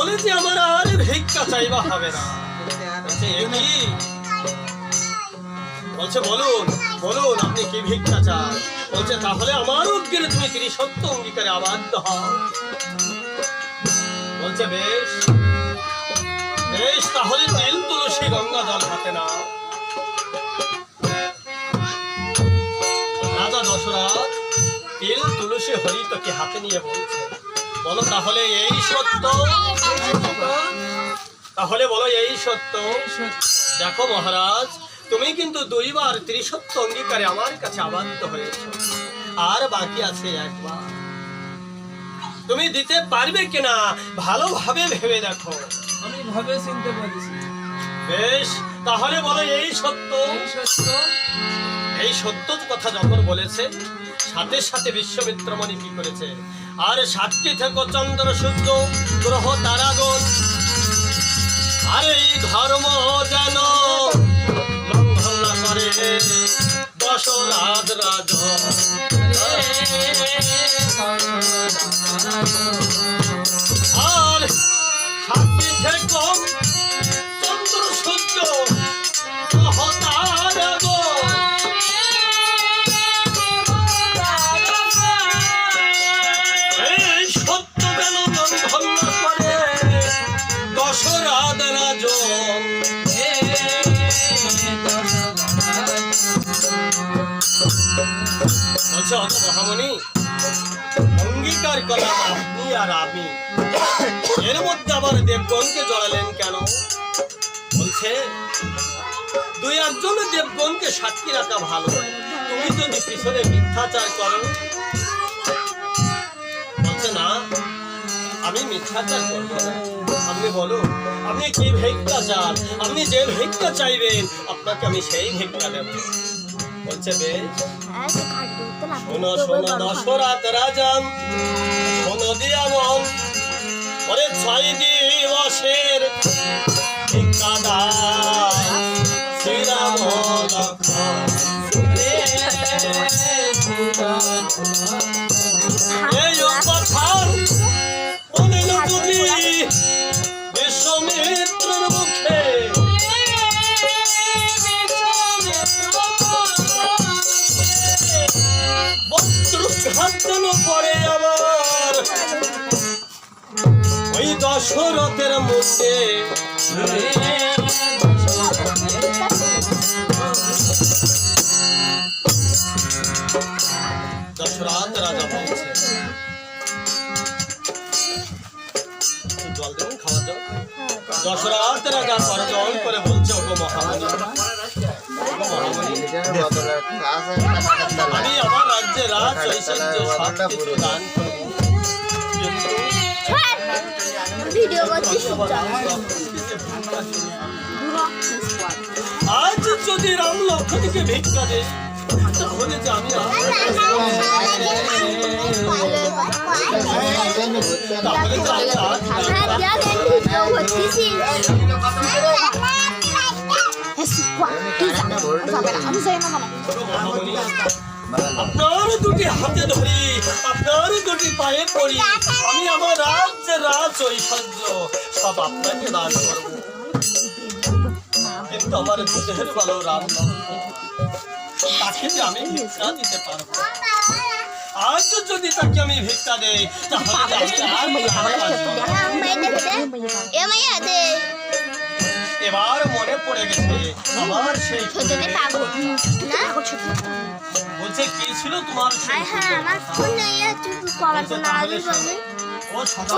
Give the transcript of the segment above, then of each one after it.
তাহলে যে আমার আর ভিক্ষা চাইবা হবে না। বলছে বলুন বলুন আপনি কি ভিক্ষা চান? বলছে তাহলে আমার উদ্গিরে তুমি ত্রিসত্য অঙ্গীকারে আবদ্ধ হও। বলছে বেশ বেশ, তাহলে তেল তুলসী গঙ্গা জল হাতে নাও। রাজা দশরথ তেল তুলসী হরি তোকে হাতে নিয়ে বলছে, বলো তাহলে এই সত্য? তাহলে বলো এই সত্য? দেখো মহারাজ, তুমি কিন্তু দুইবার ত্রিসত্য অঙ্গীকারে আমার কাছে আবদ্ধ হয়েছ, আর বাকি আছে একবার। তুমি দিতে পারবে কিনা ভালোভাবে ভেবে দেখো। আমি ভাবে চিনতে পারছি। বেশ, তাহলে বলো এই সত্য? এই সত্য কথা যখন বলেছে, সাথে সাথে বিশ্বমিত্রমণি কি করেছে, আর সাক্ষী থেকে চন্দ্র সূর্য গ্রহ তারাগণ, আর এই ধর্ম যেন লঙ্ঘন না করে দশরথ রাজা। আর সাক্ষী থেকে চন্দ্র সূর্য গ্রহ তারাগণ, এই সত্য যেন লঙ্ঘন না করে দশরথ রাজন। বলছে অত মহামণি, অঙ্গীকার করলাম আপনি আর আমি, এর মধ্যে আবার দেবগণকে জড়ালেন কেন? বলছে দুই একজন দেবগণকে সাক্ষী রাখা ভালো, তুমি যদি পিছনে মিথ্যাচার করো। বলছে না, আমি মিথ্যাচার করবো না। আপনি বলুন আপনি কি ভিক্ষা চান, আপনি যে ভিক্ষা চাইবেন আপনাকে আমি সেই ভিক্ষা দেব। বলছে বেশ, শোনো শোনো দশরথ রাজান, শোনো দিয়া মন, ওরে 6 দিবসের ভিক্ষা দাও শ্রীরাম লক্ষ্মণ। এই কথা অনিল তুমি বিশ্বমিত্রের মুখে, বজ্রঘাত যেন পড়ে আবার ওই দশরথের মধ্যে। দশরথ রাজা বলছে, জল দেবেন খাওয়ার জল? দশরথ রাজা করজল করে বলছে, ওগো মহামণি, আমি আমার রাজ্যে রাজ ঐশ্বর্য সব কিছু দান করব, কিন্তু আজ যদি রাম লক্ষ্মণকে ভিক্ষা দেয় তাহলে যে আমি আপনার দুটি হাতে ধরি, আপনার দুটি পায়ে পড়ি, আমি আমার রাজ্যের রাজ ঐশ্বর্য সব আপনাকে দান করব, কিন্তু আমার দুধের ভালো রাম তাকে যে আমি ভিক্ষা দিতে পারবো। আজ যদি তাকে আমি ভিক্ষা দেই তাহলে এবার মনে পড়ে গেছে আমার সেই বলছে কি ছিল তোমার ও সদা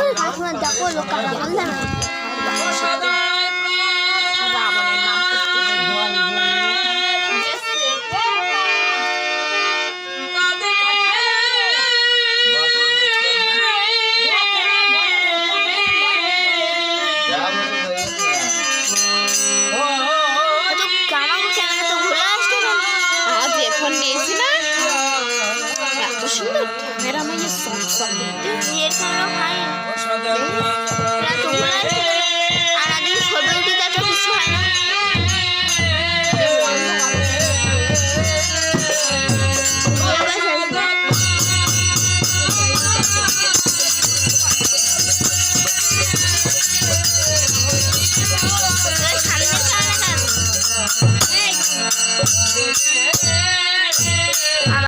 রে